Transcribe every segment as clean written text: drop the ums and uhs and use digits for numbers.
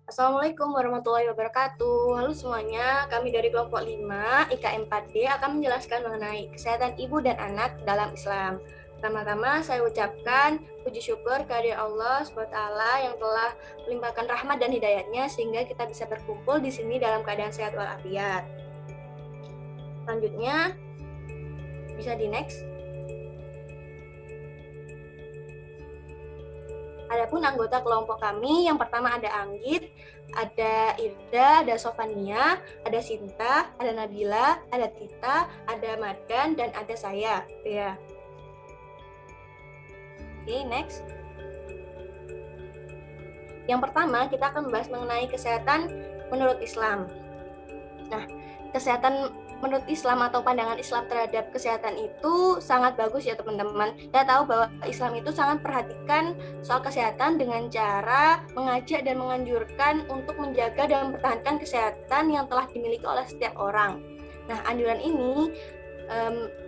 Assalamualaikum warahmatullahi wabarakatuh. Halo semuanya, kami dari kelompok 5 IKM 4D akan menjelaskan mengenai kesehatan ibu dan anak dalam Islam. Pertama-tama saya ucapkan puji syukur kehadirat Allah SWT yang telah melimpahkan rahmat dan hidayatnya sehingga kita bisa berkumpul di sini dalam keadaan sehat walafiat. Selanjutnya, bisa di next. Adapun anggota kelompok kami, yang pertama ada Anggit, ada Irda, ada Sofania, ada Sinta, ada Nabila, ada Tita, ada Madan, dan ada saya. Ya. Oke, next. Yang pertama, kita akan membahas mengenai kesehatan menurut Islam. Nah, kesehatan menurut Islam atau pandangan Islam terhadap kesehatan itu sangat bagus ya teman-teman. Kita tahu bahwa Islam itu sangat perhatikan soal kesehatan dengan cara mengajak dan menganjurkan untuk menjaga dan mempertahankan kesehatan yang telah dimiliki oleh setiap orang. Nah, anjuran ini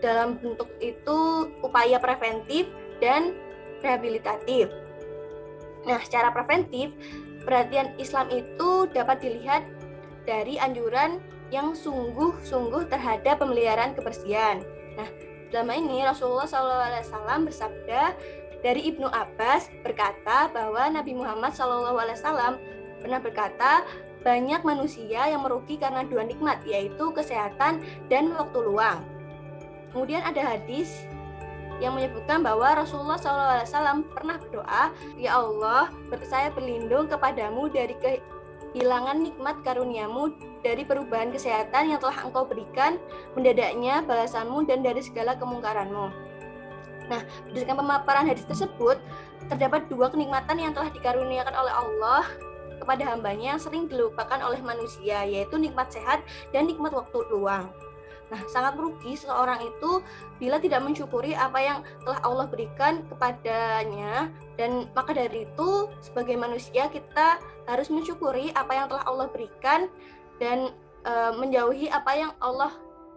dalam bentuk itu upaya preventif dan rehabilitatif. Nah, secara preventif, perhatian Islam itu dapat dilihat dari anjuran yang sungguh-sungguh terhadap pemeliharaan kebersihan. Nah, dalam ini Rasulullah SAW bersabda dari Ibnu Abbas berkata bahwa Nabi Muhammad SAW pernah berkata, banyak manusia yang merugi karena dua nikmat, yaitu kesehatan dan waktu luang. Kemudian ada hadis yang menyebutkan bahwa Rasulullah SAW pernah berdoa, ya Allah, saya berlindung kepadamu dari kehilangan nikmat karuniamu, dari perubahan kesehatan yang telah engkau berikan, mendadaknya balasanmu, dan dari segala kemungkaranmu. Nah, berdasarkan pemaparan hadis tersebut, terdapat dua kenikmatan yang telah dikaruniakan oleh Allah kepada hambanya yang sering dilupakan oleh manusia, yaitu nikmat sehat dan nikmat waktu luang. Nah, sangat merugi seseorang itu bila tidak mensyukuri apa yang telah Allah berikan kepadanya, dan maka dari itu sebagai manusia kita harus mensyukuri apa yang telah Allah berikan dan menjauhi apa yang Allah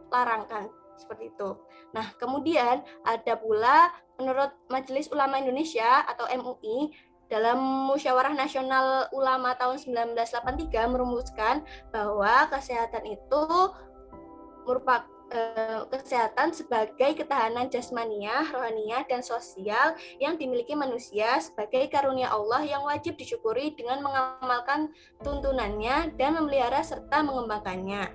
larangkan, seperti itu. Nah, kemudian ada pula menurut Majelis Ulama Indonesia atau MUI dalam Musyawarah Nasional Ulama tahun 1983 merumuskan bahwa kesehatan itu merupakan kesehatan sebagai ketahanan jasmaniah, rohaniah, dan sosial yang dimiliki manusia sebagai karunia Allah yang wajib disyukuri dengan mengamalkan tuntunannya dan memelihara serta mengembangkannya.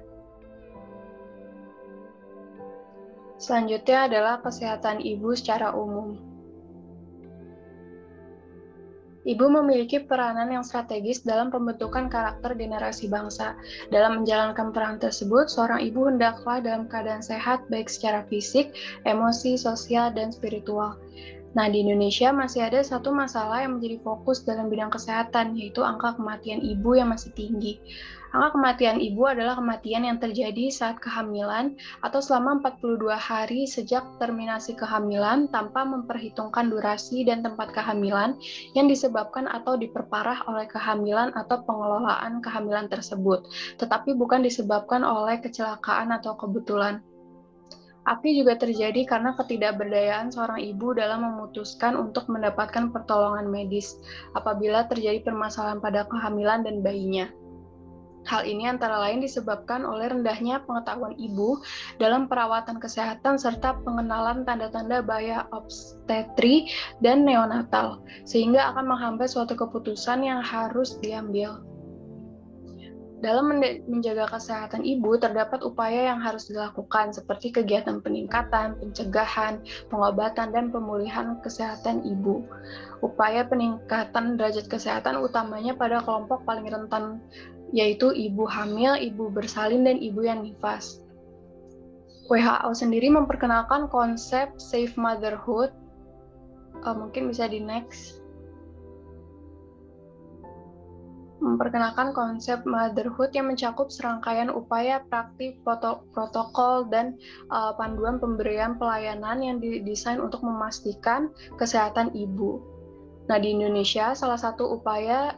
Selanjutnya adalah kesehatan ibu secara umum. Ibu memiliki peranan yang strategis dalam pembentukan karakter generasi bangsa. Dalam menjalankan peran tersebut, seorang ibu hendaklah dalam keadaan sehat baik secara fisik, emosi, sosial, dan spiritual. Nah, di Indonesia masih ada satu masalah yang menjadi fokus dalam bidang kesehatan, yaitu angka kematian ibu yang masih tinggi. Angka kematian ibu adalah kematian yang terjadi saat kehamilan atau selama 42 hari sejak terminasi kehamilan tanpa memperhitungkan durasi dan tempat kehamilan yang disebabkan atau diperparah oleh kehamilan atau pengelolaan kehamilan tersebut, tetapi bukan disebabkan oleh kecelakaan atau kebetulan. Api juga terjadi karena ketidakberdayaan seorang ibu dalam memutuskan untuk mendapatkan pertolongan medis apabila terjadi permasalahan pada kehamilan dan bayinya. Hal ini antara lain disebabkan oleh rendahnya pengetahuan ibu dalam perawatan kesehatan serta pengenalan tanda-tanda bahaya obstetri dan neonatal, sehingga akan menghambat suatu keputusan yang harus diambil. Dalam menjaga kesehatan ibu, terdapat upaya yang harus dilakukan seperti kegiatan peningkatan, pencegahan, pengobatan, dan pemulihan kesehatan ibu. Upaya peningkatan derajat kesehatan utamanya pada kelompok paling rentan, yaitu ibu hamil, ibu bersalin, dan ibu yang nifas. WHO sendiri memperkenalkan konsep safe motherhood. Mungkin bisa di next. Memperkenalkan konsep motherhood yang mencakup serangkaian upaya praktik, protokol, dan panduan pemberian pelayanan yang didesain untuk memastikan kesehatan ibu. Nah, di Indonesia, salah satu upaya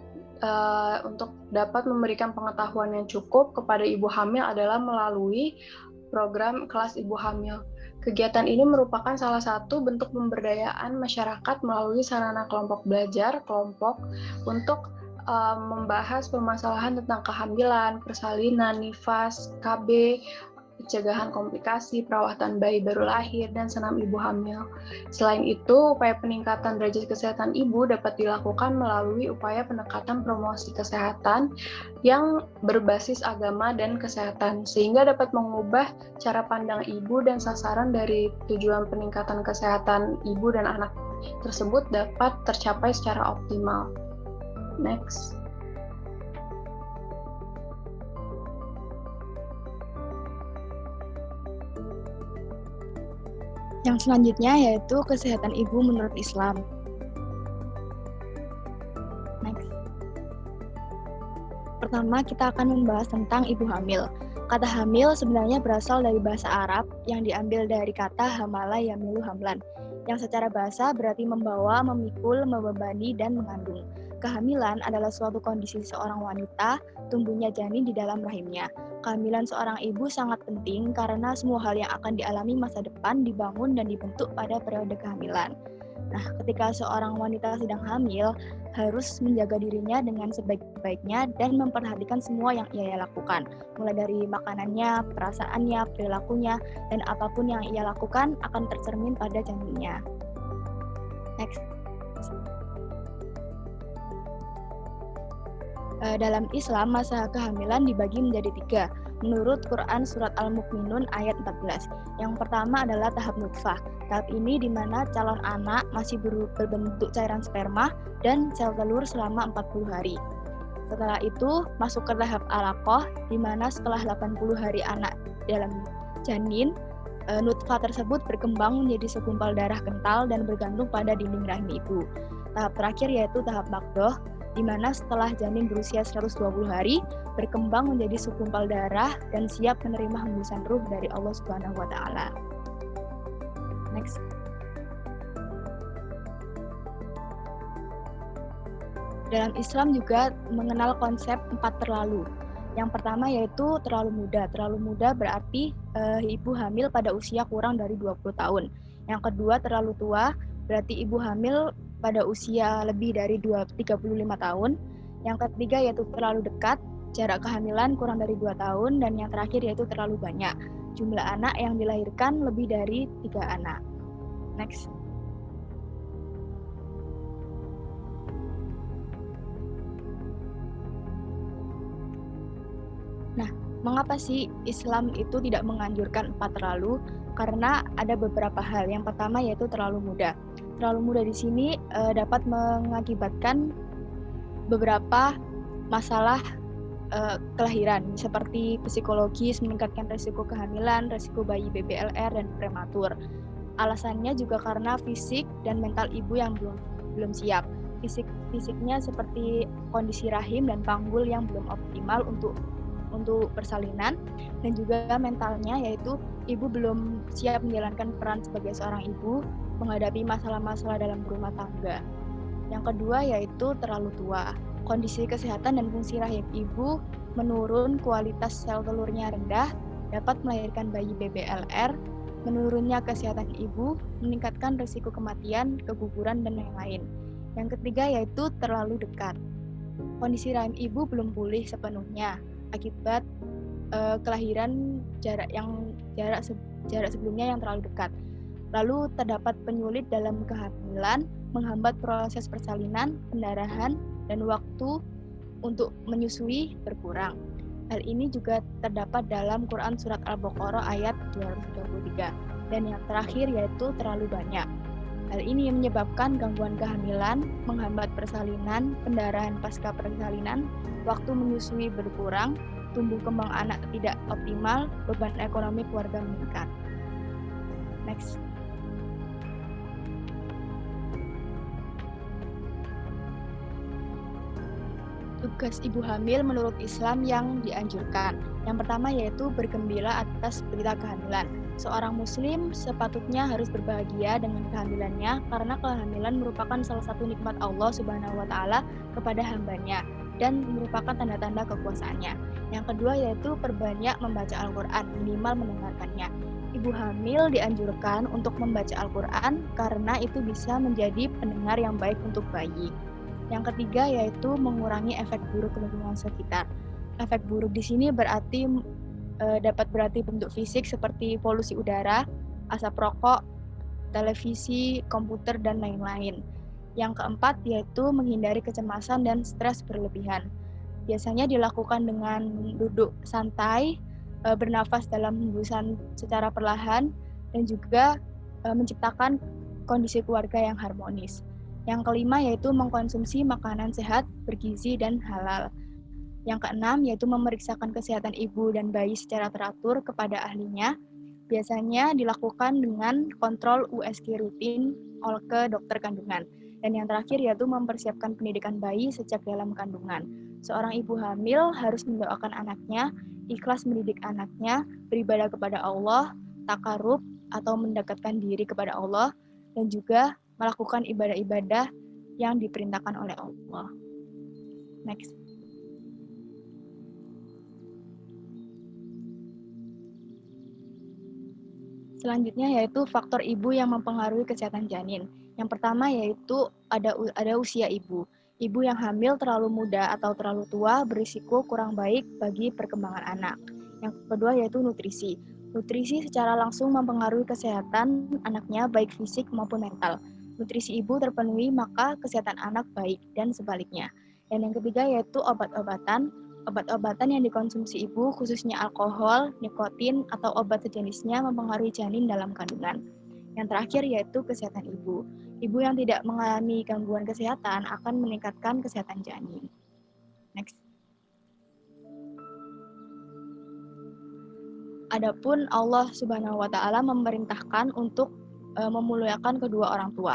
untuk dapat memberikan pengetahuan yang cukup kepada ibu hamil adalah melalui program kelas ibu hamil. Kegiatan ini merupakan salah satu bentuk pemberdayaan masyarakat melalui sarana kelompok belajar, kelompok untuk membahas permasalahan tentang kehamilan, persalinan, nifas, KB, pencegahan komplikasi, perawatan bayi baru lahir, dan senam ibu hamil. Selain itu, upaya peningkatan derajat kesehatan ibu dapat dilakukan melalui upaya pendekatan promosi kesehatan yang berbasis agama dan kesehatan, sehingga dapat mengubah cara pandang ibu dan sasaran dari tujuan peningkatan kesehatan ibu dan anak tersebut dapat tercapai secara optimal. Next. Yang selanjutnya yaitu kesehatan ibu menurut Islam. Next. Pertama, kita akan membahas tentang ibu hamil. Kata hamil sebenarnya berasal dari bahasa Arab yang diambil dari kata hamala yamilu hamlan, yang secara bahasa berarti membawa, memikul, membebani, dan mengandung. Kehamilan adalah suatu kondisi seorang wanita tumbuhnya janin di dalam rahimnya. Kehamilan seorang ibu sangat penting karena semua hal yang akan dialami masa depan dibangun dan dibentuk pada periode kehamilan. Nah, ketika seorang wanita sedang hamil, harus menjaga dirinya dengan sebaik-baiknya dan memperhatikan semua yang ia lakukan, mulai dari makanannya, perasaannya, perilakunya, dan apapun yang ia lakukan akan tercermin pada janinnya. Next. Dalam Islam, masa kehamilan dibagi menjadi 3. Menurut Quran Surat Al-Mu'minun ayat 14. Yang pertama adalah tahap nutfah. Tahap ini di mana calon anak masih berbentuk cairan sperma dan sel telur selama 40 hari. Setelah itu, masuk ke tahap alaqah, di mana setelah 80 hari anak dalam janin, nutfah tersebut berkembang menjadi segumpal darah kental dan bergantung pada dinding rahim ibu. Tahap terakhir yaitu tahap baqdoh, di mana setelah janin berusia 120 hari, berkembang menjadi segumpal darah dan siap menerima hembusan ruh dari Allah Subhanahu wa Ta'ala. Next. Dalam Islam juga mengenal konsep 4 terlalu. Yang pertama yaitu terlalu muda. Terlalu muda berarti ibu hamil pada usia kurang dari 20 tahun. Yang kedua terlalu tua, berarti ibu hamil pada usia lebih dari 35 tahun. Yang ketiga yaitu terlalu dekat, jarak kehamilan kurang dari 2 tahun. Dan yang terakhir yaitu terlalu banyak, jumlah anak yang dilahirkan lebih dari 3 anak. Next. Nah, mengapa sih Islam itu tidak menganjurkan 4 terlalu? Karena ada beberapa hal. Yang pertama yaitu terlalu muda. Terlalu muda di sini dapat mengakibatkan beberapa masalah kelahiran, seperti psikologis, meningkatkan risiko kehamilan, risiko bayi BBLR, dan prematur. Alasannya juga karena fisik dan mental ibu yang belum siap. Fisiknya seperti kondisi rahim dan panggul yang belum optimal untuk persalinan, dan juga mentalnya yaitu ibu belum siap menjalankan peran sebagai seorang ibu menghadapi masalah-masalah dalam rumah tangga. Yang kedua yaitu terlalu tua. Kondisi kesehatan dan fungsi rahim ibu menurun, kualitas sel telurnya rendah, dapat melahirkan bayi BBLR, menurunnya kesehatan ibu, meningkatkan risiko kematian, keguguran, dan lain-lain. Yang ketiga yaitu terlalu dekat. Kondisi rahim ibu belum pulih sepenuhnya akibat kelahiran jarak sebelumnya yang terlalu dekat. Lalu terdapat penyulit dalam kehamilan, menghambat proses persalinan, pendarahan, dan waktu untuk menyusui berkurang. Hal ini juga terdapat dalam Quran Surat Al-Baqarah ayat 223. Dan yang terakhir yaitu terlalu banyak. Hal ini menyebabkan gangguan kehamilan, menghambat persalinan, pendarahan pasca persalinan, waktu menyusui berkurang, tumbuh kembang anak tidak optimal, beban ekonomi keluarga meningkat. Next. Tugas ibu hamil menurut Islam yang dianjurkan. Yang pertama yaitu bergembira atas berita kehamilan. Seorang muslim sepatutnya harus berbahagia dengan kehamilannya karena kehamilan merupakan salah satu nikmat Allah Subhanahu wa Ta'ala kepada hambanya dan merupakan tanda-tanda kekuasaannya. Yang kedua yaitu perbanyak membaca Al-Quran, minimal mendengarkannya. Ibu hamil dianjurkan untuk membaca Al-Quran karena itu bisa menjadi pendengar yang baik untuk bayi. Yang ketiga yaitu mengurangi efek buruk lingkungan sekitar. Efek buruk di sini berarti dapat berarti bentuk fisik seperti polusi udara, asap rokok, televisi, komputer, dan lain-lain. Yang keempat yaitu menghindari kecemasan dan stres berlebihan. Biasanya dilakukan dengan duduk santai, bernafas dalam hembusan secara perlahan, dan juga menciptakan kondisi keluarga yang harmonis. Yang kelima yaitu mengkonsumsi makanan sehat, bergizi, dan halal. Yang keenam yaitu memeriksakan kesehatan ibu dan bayi secara teratur kepada ahlinya. Biasanya dilakukan dengan kontrol USG rutin ke dokter kandungan. Dan yang terakhir yaitu mempersiapkan pendidikan bayi sejak dalam kandungan. Seorang ibu hamil harus mendoakan anaknya, ikhlas mendidik anaknya, beribadah kepada Allah, takarub atau mendekatkan diri kepada Allah, dan juga melakukan ibadah-ibadah yang diperintahkan oleh Allah. Next. Selanjutnya yaitu faktor ibu yang mempengaruhi kesehatan janin. Yang pertama yaitu ada usia ibu. Ibu yang hamil terlalu muda atau terlalu tua berisiko kurang baik bagi perkembangan anak. Yang kedua yaitu nutrisi. Nutrisi secara langsung mempengaruhi kesehatan anaknya baik fisik maupun mental. Nutrisi ibu terpenuhi maka kesehatan anak baik dan sebaliknya. Dan yang ketiga yaitu obat-obatan. Obat-obatan yang dikonsumsi ibu, khususnya alkohol, nikotin, atau obat sejenisnya mempengaruhi janin dalam kandungan. Yang terakhir yaitu kesehatan ibu. Ibu yang tidak mengalami gangguan kesehatan akan meningkatkan kesehatan janin. Next. Adapun Allah Subhanahu wa Ta'ala memerintahkan untuk memuliakan kedua orang tua.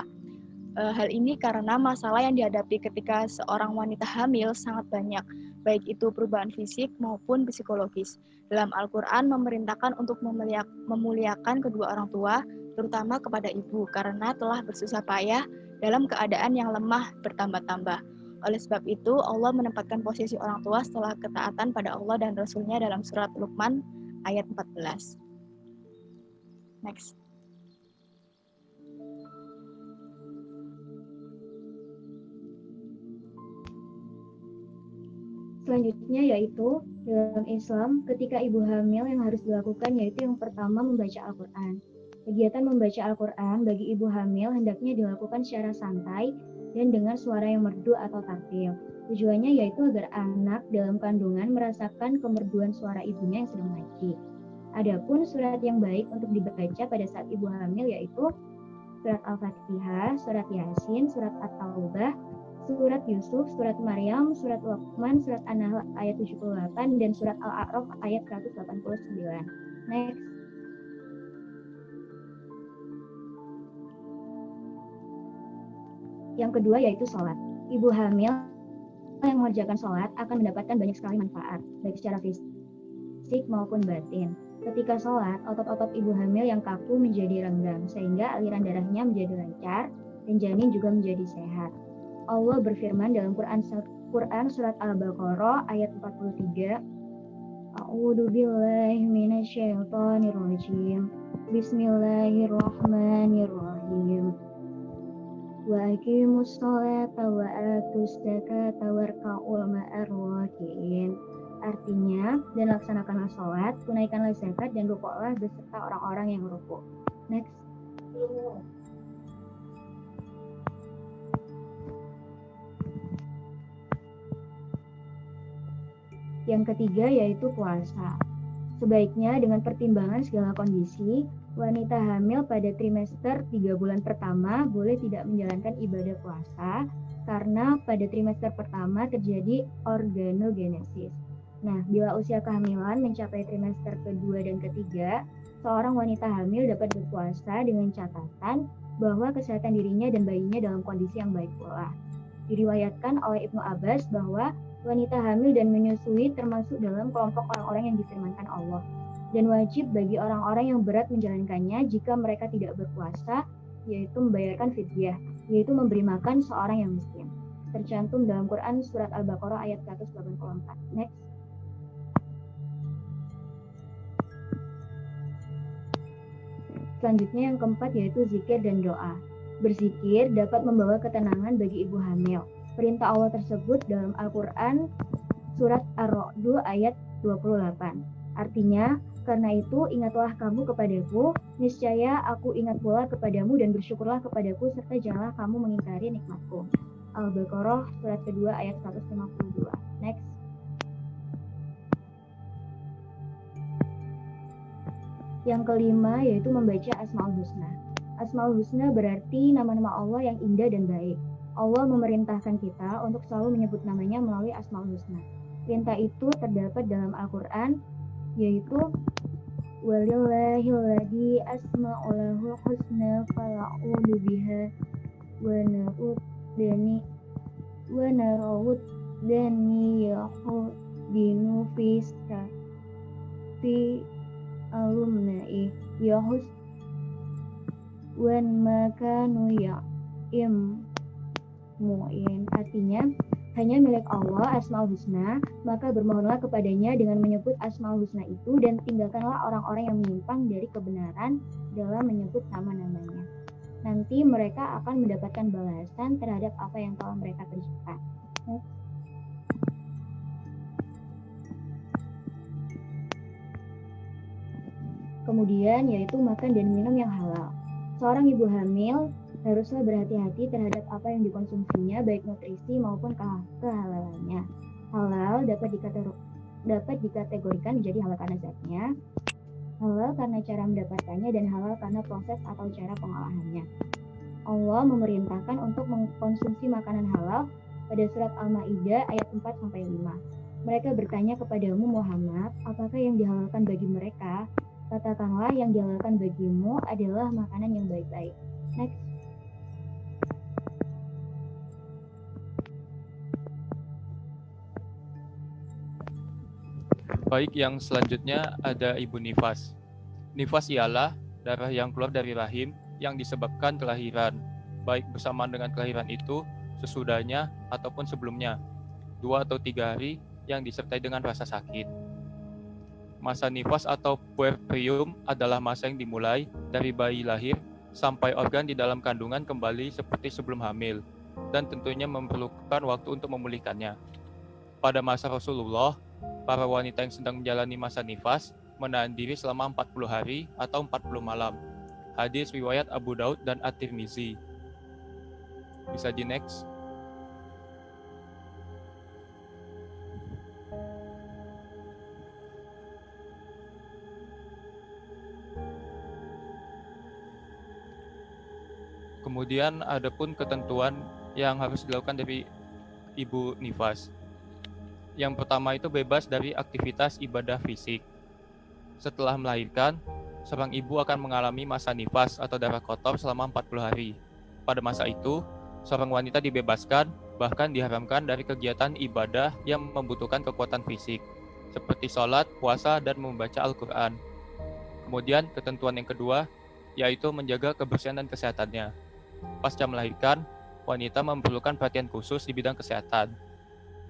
Hal ini karena masalah yang dihadapi ketika seorang wanita hamil sangat banyak, baik itu perubahan fisik maupun psikologis. Dalam Al-Quran memerintahkan untuk memuliakan kedua orang tua, terutama kepada ibu, karena telah bersusah payah dalam keadaan yang lemah bertambah-tambah. Oleh sebab itu, Allah menempatkan posisi orang tua setelah ketaatan pada Allah dan Rasul-Nya dalam surat Luqman ayat 14. Next. Selanjutnya yaitu dalam Islam ketika ibu hamil yang harus dilakukan yaitu yang pertama membaca Al-Quran. Kegiatan membaca Al-Quran bagi ibu hamil hendaknya dilakukan secara santai dan dengan suara yang merdu atau tartil. Tujuannya yaitu agar anak dalam kandungan merasakan kemerduan suara ibunya yang sedang ngaji. Adapun surat yang baik untuk dibaca pada saat ibu hamil yaitu surat Al-Fatihah, surat Yasin, surat At-Taubah, surat Yusuf, surat Maryam, surat Luqman, surat An-Nahl ayat 78, dan surat Al-A'raf ayat 189. Next. Yang kedua yaitu sholat. Ibu hamil yang mengerjakan sholat akan mendapatkan banyak sekali manfaat, baik secara fisik maupun batin. Ketika sholat, otot-otot ibu hamil yang kaku menjadi renggang, sehingga aliran darahnya menjadi lancar, dan janin juga menjadi sehat. Allah berfirman dalam Quran surat Al-Baqarah ayat 43, A'udzu billahi minasyaitonir rajim. Bismillahirrahmanirrahim. Wa aqimus sholata wa atuz zakata warka'ul ma'ar raki'in. Artinya, dan laksanakanlah sholat, tunaikanlah zakat, dan rukuklah beserta orang-orang yang rukuk. Next. Yang ketiga yaitu puasa. Sebaiknya dengan pertimbangan segala kondisi, wanita hamil pada trimester 3 bulan pertama boleh tidak menjalankan ibadah puasa karena pada trimester pertama terjadi organogenesis. Nah, bila usia kehamilan mencapai trimester kedua dan ketiga, seorang wanita hamil dapat berpuasa dengan catatan bahwa kesehatan dirinya dan bayinya dalam kondisi yang baik pula. Diriwayatkan oleh Ibnu Abbas bahwa wanita hamil dan menyusui termasuk dalam kelompok orang-orang yang difirmankan Allah. Dan wajib bagi orang-orang yang berat menjalankannya jika mereka tidak berpuasa, yaitu membayarkan fidyah, yaitu memberi makan seorang yang miskin. Tercantum dalam Quran surat Al-Baqarah ayat 184. Next. Selanjutnya yang keempat yaitu zikir dan doa. Berzikir dapat membawa ketenangan bagi ibu hamil. Perintah Allah tersebut dalam Al-Quran surat Ar-Ra'd ayat 28. Artinya, karena itu ingatlah kamu kepadaku, niscaya aku ingat pula kepadamu dan bersyukurlah kepadaku serta janganlah kamu mengingkari nikmatku. Al-Baqarah surat kedua ayat 152. Next. Yang kelima yaitu membaca Asmaul Husna. Asmaul Husna berarti nama-nama Allah yang indah dan baik. Allah memerintahkan kita untuk selalu menyebut namanya melalui Asmaul Husna. Perintah itu terdapat dalam Al-Quran, yaitu walillahilladzi asma'ul husna fala'udhu biha wa narawud dani yahudinu fi alumnai yahus wan makanu ya'im mu'in. Artinya, hanya milik Allah Asmaul Husna, maka bermohonlah kepadanya dengan menyebut Asmaul Husna itu dan tinggalkanlah orang-orang yang menyimpang dari kebenaran dalam menyebut nama-namanya. Nanti mereka akan mendapatkan balasan terhadap apa yang telah mereka kerjakan. Kemudian yaitu makan dan minum yang halal. Seorang ibu hamil haruslah berhati-hati terhadap apa yang dikonsumsinya, baik nutrisi maupun kehalalannya. Halal dapat dikategorikan menjadi halal karena zatnya, halal karena cara mendapatkannya, dan halal karena proses atau cara pengolahannya. Allah memerintahkan untuk mengkonsumsi makanan halal pada surat Al-Maidah ayat 4-5. Mereka bertanya kepadamu Muhammad, apakah yang dihalalkan bagi mereka? Katakanlah yang dihalalkan bagimu adalah makanan yang baik-baik. Next. Baik, yang selanjutnya ada ibu nifas. Nifas ialah darah yang keluar dari rahim yang disebabkan kelahiran, baik bersamaan dengan kelahiran itu, sesudahnya, ataupun sebelumnya, 2 atau 3 hari yang disertai dengan rasa sakit. Masa nifas atau puerperium adalah masa yang dimulai dari bayi lahir sampai organ di dalam kandungan kembali seperti sebelum hamil, dan tentunya memerlukan waktu untuk memulihkannya. Pada masa Rasulullah, para wanita yang sedang menjalani masa nifas menahan diri selama 40 hari atau 40 malam. Hadis riwayat Abu Daud dan At-Tirmizi. Bisa di next. Kemudian ada pun ketentuan yang harus dilakukan dari ibu nifas. Yang pertama itu bebas dari aktivitas ibadah fisik. Setelah melahirkan, seorang ibu akan mengalami masa nifas atau darah kotor selama 40 hari. Pada masa itu, seorang wanita dibebaskan, bahkan diharamkan dari kegiatan ibadah yang membutuhkan kekuatan fisik, seperti sholat, puasa, dan membaca Al-Quran. Kemudian, ketentuan yang kedua, yaitu menjaga kebersihan dan kesehatannya. Pasca melahirkan, wanita memerlukan perhatian khusus di bidang kesehatan.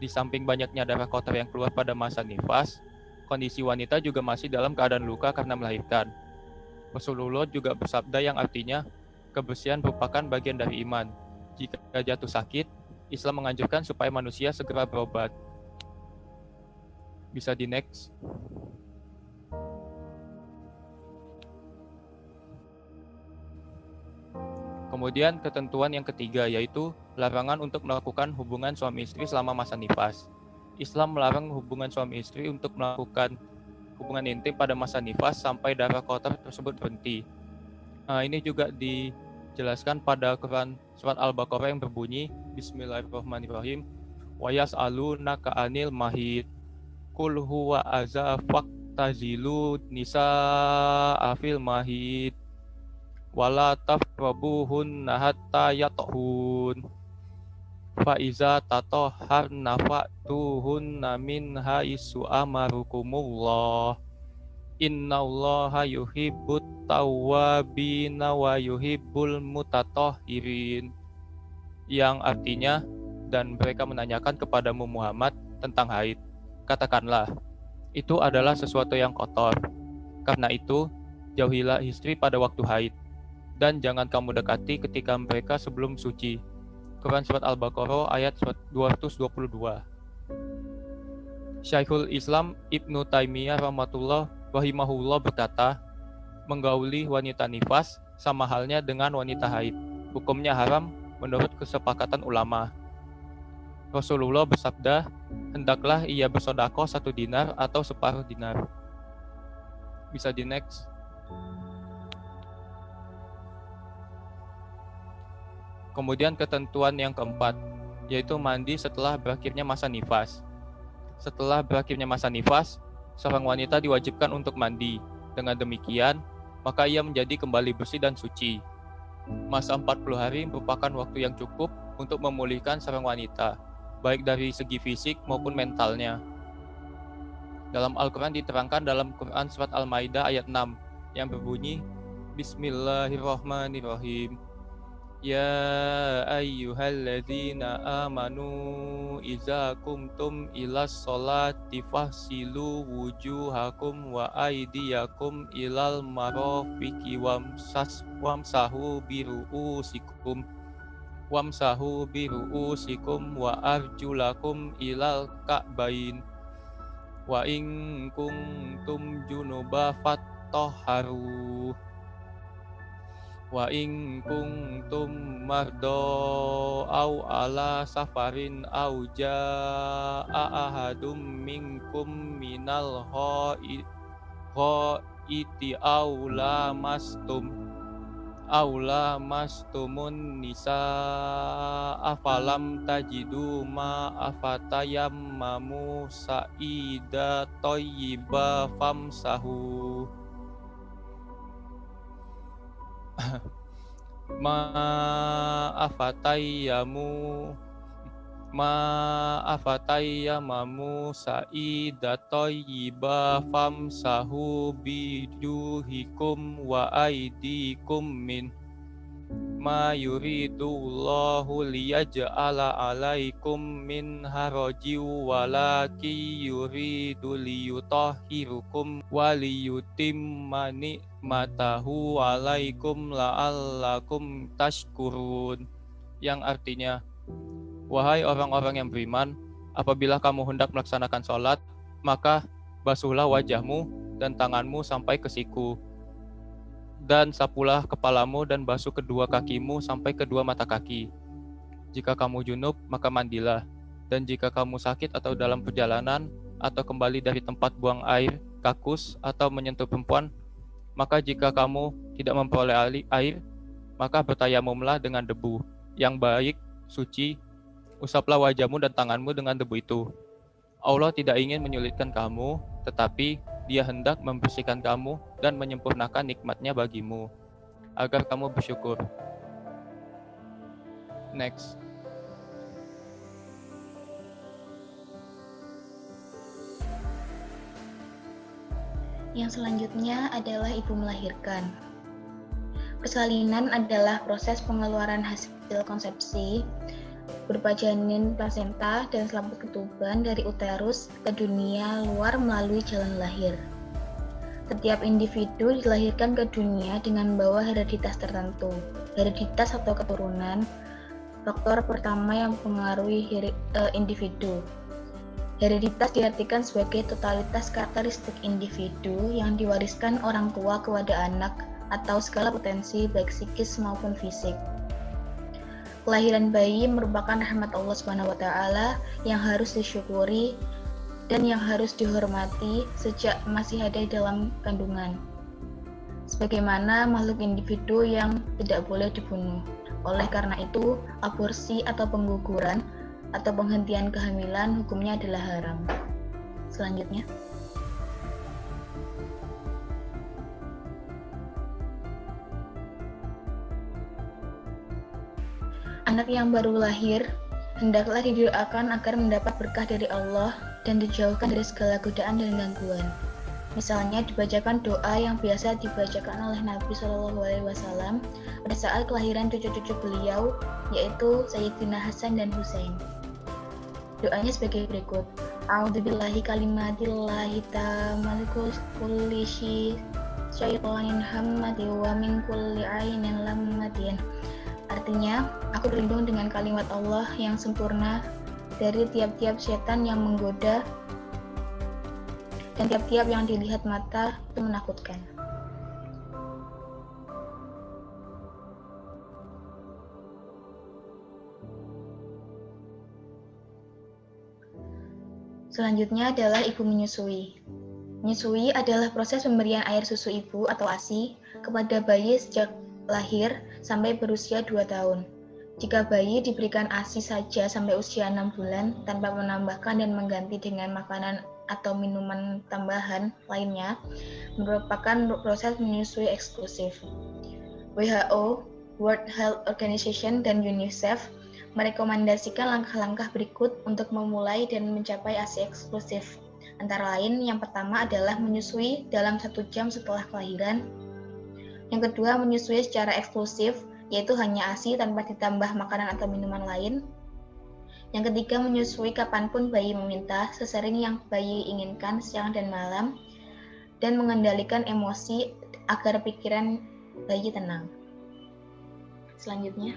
Di samping banyaknya darah kotor yang keluar pada masa nifas, kondisi wanita juga masih dalam keadaan luka karena melahirkan. Rasulullah juga bersabda yang artinya, kebersihan merupakan bagian dari iman. Jika jatuh sakit, Islam menganjurkan supaya manusia segera berobat. Bisa di next. Kemudian ketentuan yang ketiga yaitu larangan untuk melakukan hubungan suami istri selama masa nifas. Islam melarang hubungan suami istri untuk melakukan hubungan intim pada masa nifas sampai darah kotor tersebut berhenti. Ini juga dijelaskan pada Quran surat Al-Baqarah yang berbunyi Bismillahirrahmanirrahim wa yas'alunaka 'anil mahid qul huwa adza faqtazilu nisaa fil mahid wala taqrabuhunna hatta yatahun fa iza tatahharna fa'tuhunna min haitsu amarukumullah innallaha yuhibbut tawwabina wa yuhibbul mutatahhirin, yang artinya, dan mereka menanyakan kepadamu Muhammad tentang haid, katakanlah itu adalah sesuatu yang kotor, karena itu jauhilah istri pada waktu haid dan jangan kamu dekati ketika mereka sebelum suci. Quran Surat Al-Baqarah ayat 222. Syekhul Islam Ibnu Taimiyah rahimahullah berkata, menggauli wanita nifas sama halnya dengan wanita haid. Hukumnya haram menurut kesepakatan ulama. Rasulullah bersabda, hendaklah ia bersedekah 1 dinar atau separuh dinar. Bisa di next. Kemudian ketentuan yang keempat, yaitu mandi setelah berakhirnya masa nifas. Setelah berakhirnya masa nifas, seorang wanita diwajibkan untuk mandi. Dengan demikian, maka ia menjadi kembali bersih dan suci. Masa 40 hari merupakan waktu yang cukup untuk memulihkan seorang wanita, baik dari segi fisik maupun mentalnya. Dalam Al-Quran diterangkan dalam Quran Surat Al-Maidah ayat 6 yang berbunyi, Bismillahirrahmanirrahim. Ya ayyuhalladzina amanu iza kumtum ilas sholati fahsilu wujuhakum wa aydiyakum ilal marafiqi wamsahu biru'usikum wa arjulakum ilal ka'bain wa in kuntum junuba fattahharu wa in kuntum mardo au ala safarin au jaa ahadum minkum minal ghaiti au lamastumun nisa afalam tajidu ma afatayammamu sa'ida thayyiba famsahu afatayamamu sa'ida thayyiba famsahu bijuhikum wa aydikum min ma yuridullahu liyaj'ala alaikum min haraji walaki yuridu liyutahhirukum wa liyutimma ni'matahu alaikum la'allakum tashkurun, yang artinya, wahai orang-orang yang beriman, apabila kamu hendak melaksanakan sholat, maka basuhlah wajahmu dan tanganmu sampai ke siku, dan sapulah kepalamu dan basuh kedua kakimu sampai kedua mata kaki. Jika kamu junub, maka mandilah. Dan jika kamu sakit atau dalam perjalanan, atau kembali dari tempat buang air, kakus, atau menyentuh perempuan, maka jika kamu tidak memperoleh air, maka bertayamumlah dengan debu yang baik, suci, usaplah wajahmu dan tanganmu dengan debu itu. Allah tidak ingin menyulitkan kamu, tetapi Dia hendak membersihkan kamu dan menyempurnakan nikmatnya bagimu, agar kamu bersyukur. Next. Yang selanjutnya adalah ibu melahirkan. Persalinan adalah proses pengeluaran hasil konsepsi berupa janin, plasenta, dan selaput ketuban dari uterus ke dunia luar melalui jalan lahir. Setiap individu dilahirkan ke dunia dengan membawa hereditas tertentu. Hereditas atau keturunan, faktor pertama yang mempengaruhi individu. Hereditas diartikan sebagai totalitas karakteristik individu yang diwariskan orang tua kepada anak atau segala potensi baik psikis maupun fisik. Kelahiran bayi merupakan rahmat Allah SWT yang harus disyukuri dan yang harus dihormati sejak masih ada dalam kandungan. Sebagaimana makhluk individu yang tidak boleh dibunuh. Oleh karena itu, aborsi atau pengguguran atau penghentian kehamilan hukumnya adalah haram. Selanjutnya. Anak yang baru lahir hendaklah didoakan agar mendapat berkah dari Allah dan dijauhkan dari segala godaan dan gangguan. Misalnya dibacakan doa yang biasa dibacakan oleh Nabi SAW pada saat kelahiran cucu-cucu beliau, yaitu Sayyidina Hasan dan Husain. Doanya sebagai berikut. A'udzubillahi kalimatillahi tammati kulli syaitanin hammati wa min kulli ainin lammatin. Artinya, aku berlindung dengan kalimat Allah yang sempurna dari tiap-tiap setan yang menggoda dan tiap-tiap yang dilihat mata itu menakutkan. Selanjutnya adalah ibu menyusui. Menyusui adalah proses pemberian air susu ibu atau ASI kepada bayi sejak lahir sampai berusia 2 tahun. Jika bayi diberikan ASI saja sampai usia 6 bulan tanpa menambahkan dan mengganti dengan makanan atau minuman tambahan lainnya, merupakan proses menyusui eksklusif. WHO, World Health Organization, dan UNICEF merekomendasikan langkah-langkah berikut untuk memulai dan mencapai ASI eksklusif. Antara lain, yang pertama adalah menyusui dalam 1 jam setelah kelahiran. Yang kedua, menyusui secara eksklusif, yaitu hanya ASI tanpa ditambah makanan atau minuman lain. Yang ketiga, menyusui kapanpun bayi meminta, sesering yang bayi inginkan siang dan malam, dan mengendalikan emosi agar pikiran bayi tenang. Selanjutnya,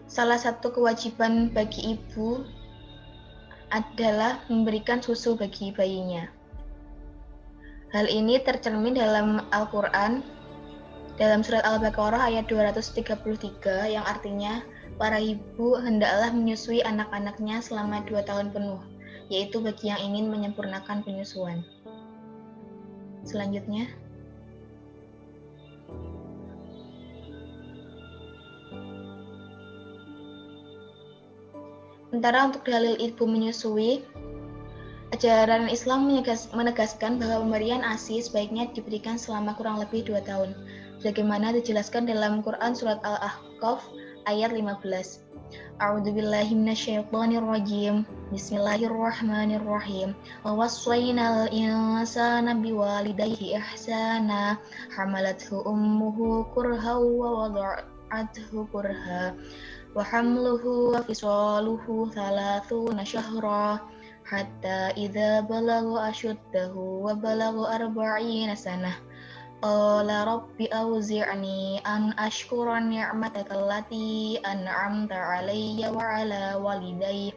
salah satu kewajiban bagi ibu adalah memberikan susu bagi bayinya. Hal ini tercermin dalam Al-Quran, dalam surat Al-Baqarah ayat 233, yang artinya, para ibu hendaklah menyusui anak-anaknya selama 2 tahun penuh, yaitu bagi yang ingin menyempurnakan penyusuan. Selanjutnya, sementara untuk dalil ibu menyusui, ajaran Islam menegaskan bahwa pemberian ASI sebaiknya diberikan selama kurang lebih 2 tahun, sebagaimana dijelaskan dalam Quran surat Al-Ahqaf ayat 15. A'udzubillahi minasyaitonirrajim. Bismillahirrahmanirrahim. Wa wassaynal insana biwalidayhi ihsana. Hamalathu ummuhu kurha wa wada'athu kurha. Wa hamluhu wa fisaluhu 30 syahra. Hatta idza balagha ashuddahu wa balagha 40 sanah. Qala rabbi awzi'ni an ashkura ni'mataka allati an'amta 'alayya wa 'ala walidayya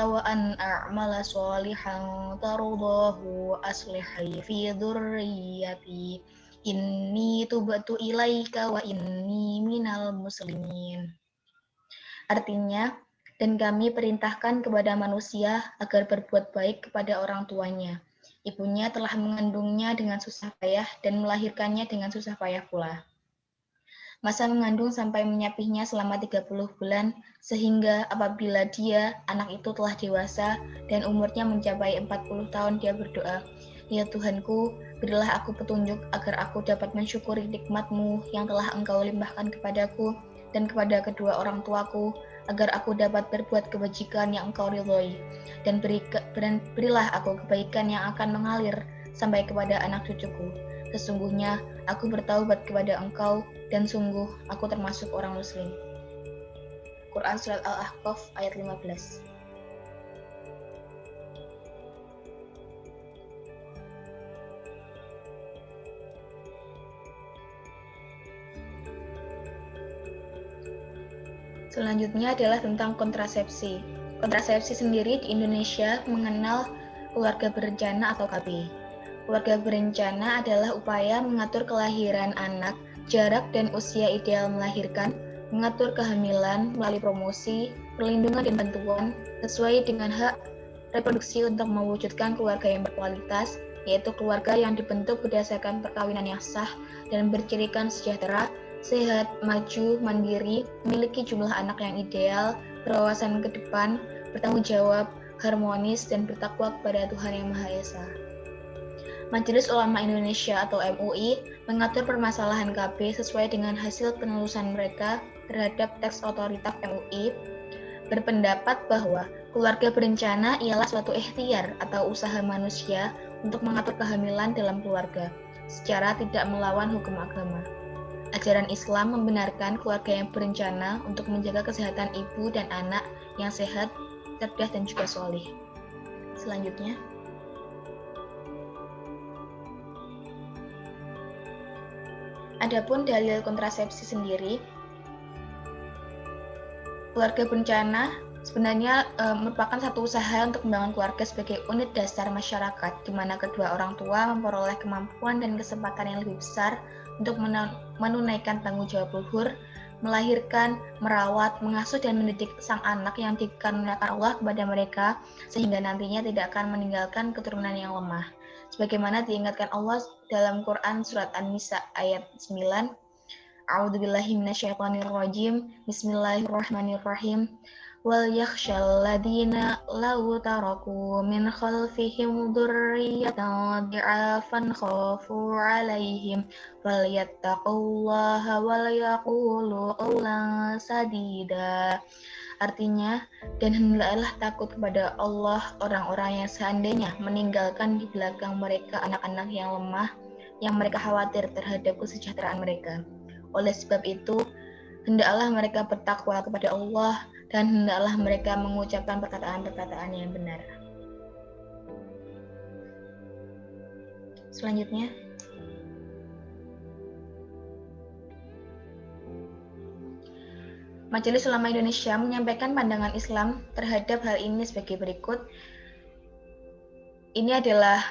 wa an a'mala shalihan tardahu aslih fi dhurriyyati inni tubtu ilaika wa inni minal muslimin. Artinya, dan kami perintahkan kepada manusia agar berbuat baik kepada orang tuanya. Ibunya telah mengandungnya dengan susah payah dan melahirkannya dengan susah payah pula. Masa mengandung sampai menyapihnya selama 30 bulan, sehingga apabila dia, anak itu telah dewasa dan umurnya mencapai 40 tahun, dia berdoa, "Ya Tuhanku, berilah aku petunjuk agar aku dapat mensyukuri nikmat-Mu yang telah Engkau limpahkan kepadaku dan kepada kedua orang tuaku, agar aku dapat berbuat kebajikan yang Engkau ridhoi, dan berilah aku kebaikan yang akan mengalir sampai kepada anak cucuku. Sesungguhnya aku bertaubat kepada Engkau, dan sungguh aku termasuk orang muslim." Quran surat Al-Ahqaf ayat 15. Selanjutnya adalah tentang kontrasepsi. Kontrasepsi sendiri di Indonesia mengenal keluarga berencana atau KB. Keluarga berencana adalah upaya mengatur kelahiran anak, jarak dan usia ideal melahirkan, mengatur kehamilan melalui promosi, perlindungan dan bantuan, sesuai dengan hak reproduksi untuk mewujudkan keluarga yang berkualitas, yaitu keluarga yang dibentuk berdasarkan perkawinan yang sah dan bercirikan sejahtera, sehat, maju, mandiri, memiliki jumlah anak yang ideal, berwawasan ke depan, bertanggung jawab, harmonis, dan bertakwa kepada Tuhan Yang Maha Esa. Majelis Ulama Indonesia atau MUI mengatur permasalahan KB sesuai dengan hasil penelusuran mereka terhadap teks otoritas MUI, berpendapat bahwa keluarga berencana ialah suatu ikhtiar atau usaha manusia untuk mengatur kehamilan dalam keluarga, secara tidak melawan hukum agama. Ajaran Islam membenarkan keluarga yang berencana untuk menjaga kesehatan ibu dan anak yang sehat, cerdas, dan juga sholih. Selanjutnya, Adapun dalil kontrasepsi sendiri, keluarga berencana sebenarnya merupakan satu usaha untuk membangun keluarga sebagai unit dasar masyarakat, di mana kedua orang tua memperoleh kemampuan dan kesempatan yang lebih besar untuk menunaikan tanggung jawab luhur, melahirkan, merawat, mengasuh, dan mendidik sang anak yang dikaruniakan Allah kepada mereka, sehingga nantinya tidak akan meninggalkan keturunan yang lemah. Sebagaimana diingatkan Allah dalam Quran Surat An-Nisa ayat 9, A'udzubillahi minasyaitonirrajim, Bismillahirrahmanirrahim. Wal yakhshal ladina law taraku min khalfihim dzurriyyatan dha'afan khafu 'alaihim falyattaqullaha wal yaqulu qawlan sadida. Artinya, dan hendaklah takut kepada Allah orang-orang yang seandainya meninggalkan di belakang mereka anak-anak yang lemah, yang mereka khawatir terhadap kesejahteraan mereka. Oleh sebab itu, hendaklah mereka bertakwa kepada Allah dan hendaklah mereka mengucapkan perkataan-perkataan yang benar. Selanjutnya, Majelis Ulama Indonesia menyampaikan pandangan Islam terhadap hal ini sebagai berikut. Ini adalah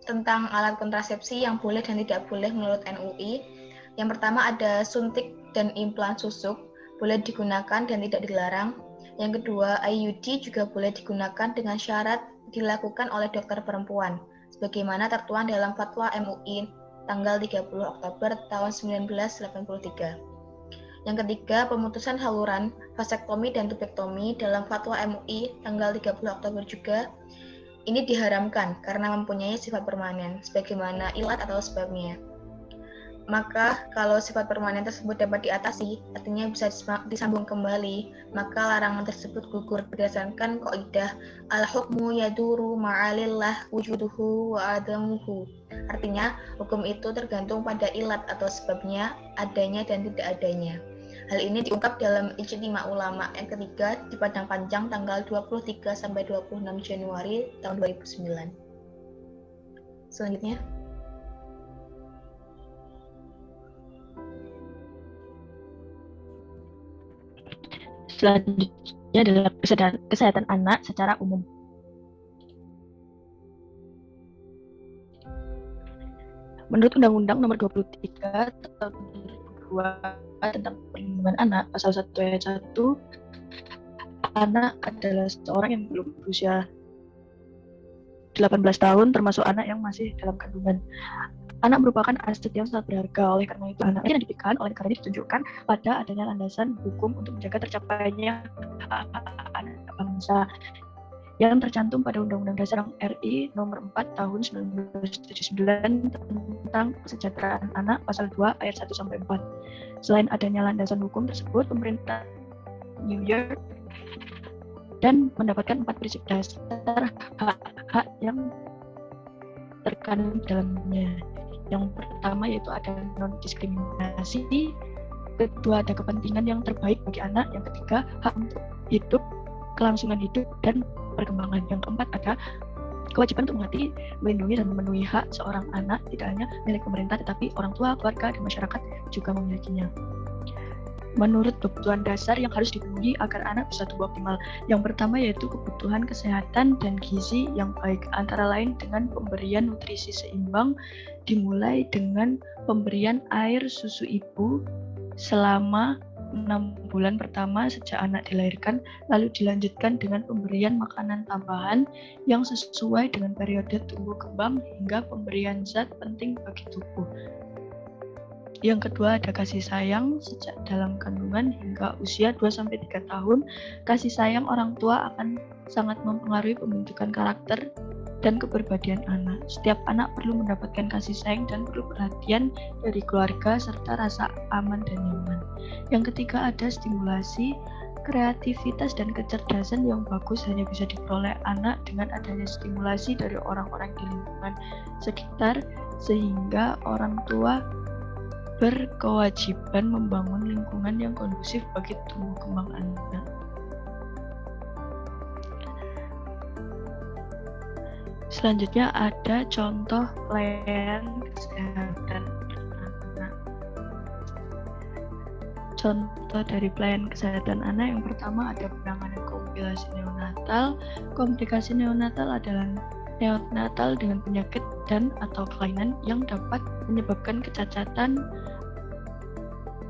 tentang alat kontrasepsi yang boleh dan tidak boleh menurut MUI. Yang pertama ada suntik dan implan susuk, boleh digunakan dan tidak dilarang. Yang kedua, IUD juga boleh digunakan dengan syarat dilakukan oleh dokter perempuan, sebagaimana tertuang dalam Fatwa MUI tanggal 30 Oktober tahun 1983. Yang ketiga, pemutusan saluran, vasektomi dan tubektomi dalam Fatwa MUI tanggal 30 Oktober juga. Ini diharamkan karena mempunyai sifat permanen, sebagaimana ilat atau sebabnya. Maka kalau sifat permanen tersebut dapat diatasi, artinya bisa disambung kembali, maka larangan tersebut gugur berdasarkan kaidah al-hukmu yaduru ma'alillah wujuduhu wa adamuhu. Artinya, hukum itu tergantung pada ilat atau sebabnya, adanya dan tidak adanya. Hal ini diungkap dalam Ijtima Ulama yang ketiga di Padang Panjang tanggal 23 sampai 26 Januari tahun 2009. Selanjutnya, adalah kesehatan anak secara umum. Menurut Undang-Undang Nomor 23 Tahun 2002 tentang Perlindungan Anak, Pasal 1 ayat 1, anak adalah seorang yang belum berusia 18 tahun, termasuk anak yang masih dalam kandungan. Anak merupakan aset yang sangat berharga, oleh karena itu anak yang diberikan oleh negara ditunjukkan pada adanya landasan hukum untuk menjaga tercapainya hak anak bangsa yang tercantum pada Undang-Undang Dasar RI Nomor 4 Tahun 1979 tentang Kesejahteraan Anak Pasal 2 ayat 1 sampai 4. Selain adanya landasan hukum tersebut, pemerintah New York dan mendapatkan 4 prinsip dasar hak-hak yang terkandung dalamnya. Yang pertama yaitu ada non-diskriminasi, kedua ada kepentingan yang terbaik bagi anak, yang ketiga hak untuk hidup, kelangsungan hidup, dan perkembangan. Yang keempat ada kewajiban untuk mengerti, melindungi, dan memenuhi hak seorang anak, tidak hanya milik pemerintah tetapi orang tua, keluarga, dan masyarakat juga memilikinya. Menurut kebutuhan dasar yang harus dipenuhi agar anak bisa tumbuh optimal. Yang pertama yaitu kebutuhan kesehatan dan gizi yang baik, antara lain dengan pemberian nutrisi seimbang, dimulai dengan pemberian air susu ibu selama 6 bulan pertama sejak anak dilahirkan, lalu dilanjutkan dengan pemberian makanan tambahan yang sesuai dengan periode tumbuh kembang hingga pemberian zat penting bagi tubuh. Yang kedua ada kasih sayang sejak dalam kandungan hingga usia 2-3 tahun. Kasih sayang orang tua akan sangat mempengaruhi pembentukan karakter dan kepribadian anak. Setiap anak perlu mendapatkan kasih sayang dan perlu perhatian dari keluarga serta rasa aman dan nyaman. Yang ketiga ada stimulasi. Kreativitas dan kecerdasan yang bagus hanya bisa diperoleh anak dengan adanya stimulasi dari orang-orang di lingkungan sekitar, sehingga orang tua berkewajiban membangun lingkungan yang kondusif bagi tumbuh kembang anak. Selanjutnya ada contoh pelayanan kesehatan anak. Contoh dari pelayanan kesehatan anak yang pertama ada penanganan komplikasi neonatal. Komplikasi neonatal adalah neonatal dengan penyakit dan atau kelainan yang dapat menyebabkan kecacatan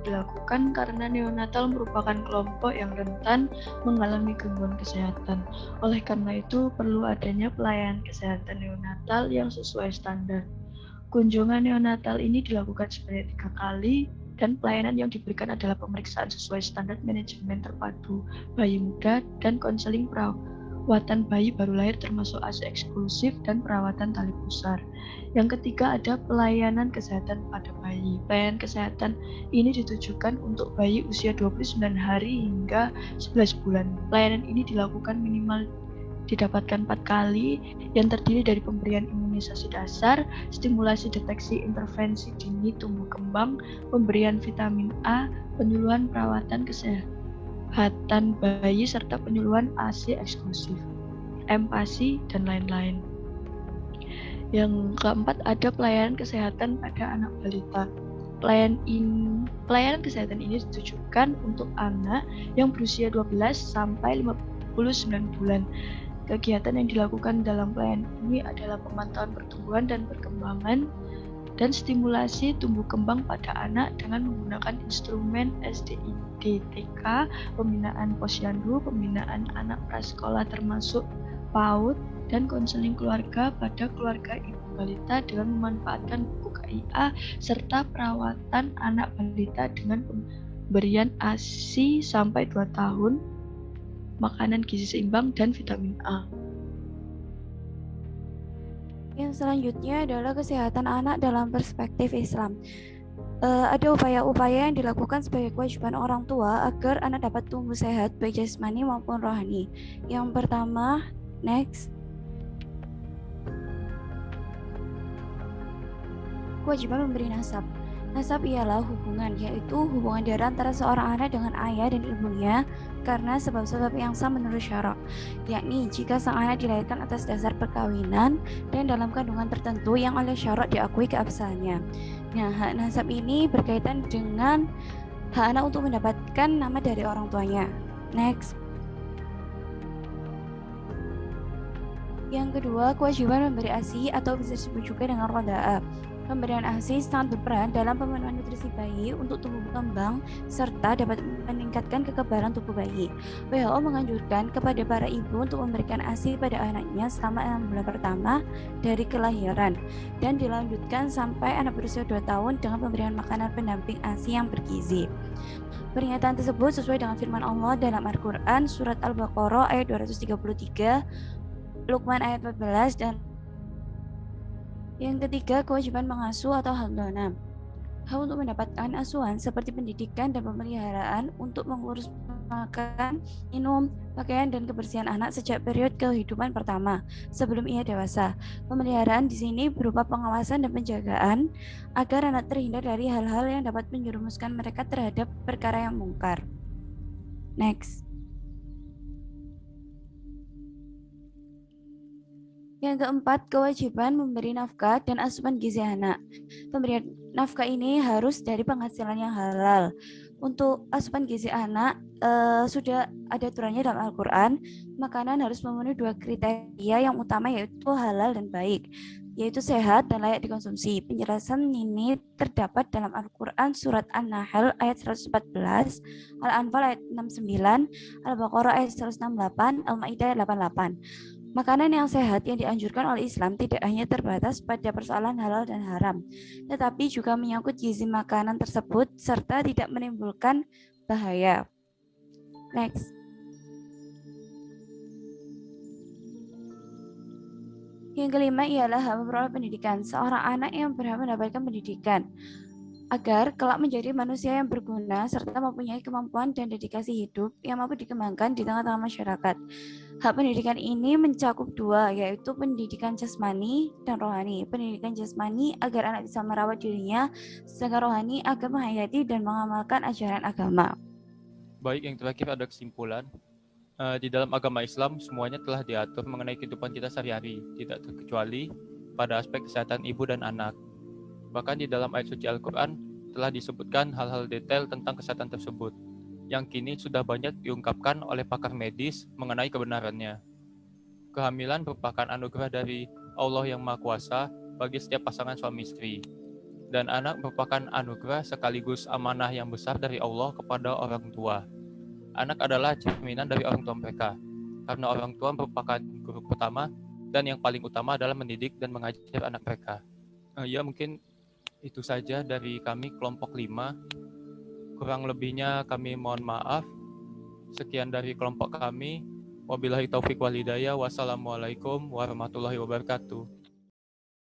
dilakukan karena neonatal merupakan kelompok yang rentan mengalami gangguan kesehatan. Oleh karena itu, perlu adanya pelayanan kesehatan neonatal yang sesuai standar. Kunjungan neonatal ini dilakukan sebanyak 3 kali dan pelayanan yang diberikan adalah pemeriksaan sesuai standar manajemen terpadu bayi muda dan konseling perawatan bayi baru lahir termasuk ASI eksklusif dan perawatan tali pusar. Yang ketiga ada pelayanan kesehatan pada bayi. Pelayanan kesehatan ini ditujukan untuk bayi usia 29 hari hingga 11 bulan. Pelayanan ini dilakukan minimal didapatkan 4 kali yang terdiri dari pemberian imunisasi dasar, stimulasi deteksi intervensi dini tumbuh kembang, pemberian vitamin A, penyuluhan perawatan kesehatan bayi serta penyuluhan ASI eksklusif, empasi, dan lain-lain. Yang keempat ada pelayanan kesehatan pada anak balita. Pelayanan kesehatan ini ditujukan untuk anak yang berusia 12 sampai 59 bulan. Kegiatan yang dilakukan dalam pelayanan ini adalah pemantauan pertumbuhan dan perkembangan dan stimulasi tumbuh kembang pada anak dengan menggunakan instrumen SDID TK, pembinaan posyandu, pembinaan anak prasekolah termasuk PAUD, dan konseling keluarga pada keluarga ibu balita dengan memanfaatkan buku KIA serta perawatan anak balita dengan pemberian ASI sampai 2 tahun, makanan gizi seimbang, dan vitamin A. Yang selanjutnya adalah kesehatan anak dalam perspektif Islam. Ada upaya-upaya yang dilakukan sebagai kewajiban orang tua agar anak dapat tumbuh sehat baik jasmani maupun rohani. Yang pertama, next. Kewajiban memberi nasab. Nasab ialah hubungan, yaitu hubungan darah antara seorang anak dengan ayah dan ibunya karena sebab-sebab yang sah menurut syarak, yakni jika sang anak dilahirkan atas dasar perkawinan dan dalam kandungan tertentu yang oleh syarak diakui keabsahannya. Nah, hak nasab ini berkaitan dengan hak anak untuk mendapatkan nama dari orang tuanya. Next. Yang kedua, kewajiban memberi ASI atau bisa disebut juga dengan roda'ah. Pemberian ASI sangat berperan dalam pemenuhan nutrisi bayi untuk tumbuh kembang serta dapat meningkatkan kekebalan tubuh bayi. WHO menganjurkan kepada para ibu untuk memberikan ASI pada anaknya selama 6 bulan pertama dari kelahiran dan dilanjutkan sampai anak berusia 2 tahun dengan pemberian makanan pendamping ASI yang bergizi. Pernyataan tersebut sesuai dengan firman Allah dalam Al-Quran surat Al-Baqarah ayat 233, Luqman ayat 14, dan yang ketiga, kewajiban mengasuh atau hadonah. Hak untuk mendapatkan asuhan seperti pendidikan dan pemeliharaan untuk mengurus makan, minum, pakaian, dan kebersihan anak sejak periode kehidupan pertama sebelum ia dewasa. Pemeliharaan di sini berupa pengawasan dan penjagaan agar anak terhindar dari hal-hal yang dapat menjerumuskan mereka terhadap perkara yang mungkar. Next. Yang keempat, kewajiban memberi nafkah dan asupan gizi anak. Pemberian nafkah ini harus dari penghasilan yang halal. Untuk asupan gizi anak, sudah ada aturannya dalam Al-Quran. Makanan harus memenuhi 2 kriteria yang utama, yaitu halal dan baik, yaitu sehat dan layak dikonsumsi. Penjelasan ini terdapat dalam Al-Quran surat An-Nahl ayat 114, Al-Anfal ayat 69, Al-Baqarah ayat 168, Al-Ma'idah ayat 88. Makanan yang sehat yang dianjurkan oleh Islam tidak hanya terbatas pada persoalan halal dan haram, tetapi juga menyangkut gizi makanan tersebut serta tidak menimbulkan bahaya. Next. Yang kelima ialah hak memperoleh pendidikan. Seorang anak yang berhak mendapatkan pendidikan agar kelak menjadi manusia yang berguna serta mempunyai kemampuan dan dedikasi hidup yang mampu dikembangkan di tengah-tengah masyarakat. Hak pendidikan ini mencakup 2, yaitu pendidikan jasmani dan rohani. Pendidikan jasmani agar anak bisa merawat dirinya, sedangkan rohani agar menghayati dan mengamalkan ajaran agama. Baik, yang terakhir ada kesimpulan. Di dalam agama Islam, semuanya telah diatur mengenai kehidupan kita sehari-hari, tidak terkecuali pada aspek kesehatan ibu dan anak. Bahkan di dalam ayat suci Al-Quran, telah disebutkan hal-hal detail tentang kesehatan tersebut, yang kini sudah banyak diungkapkan oleh pakar medis mengenai kebenarannya. Kehamilan merupakan anugerah dari Allah yang Maha Kuasa bagi setiap pasangan suami istri. Dan anak merupakan anugerah sekaligus amanah yang besar dari Allah kepada orang tua. Anak adalah cerminan dari orang tua mereka, karena orang tua merupakan guru pertama dan yang paling utama adalah mendidik dan mengajar anak mereka. Ya, mungkin itu saja dari kami kelompok 5. Kurang lebihnya kami mohon maaf. Sekian dari kelompok kami. Wabillahi taufik wal hidayah. Wassalamualaikum warahmatullahi wabarakatuh.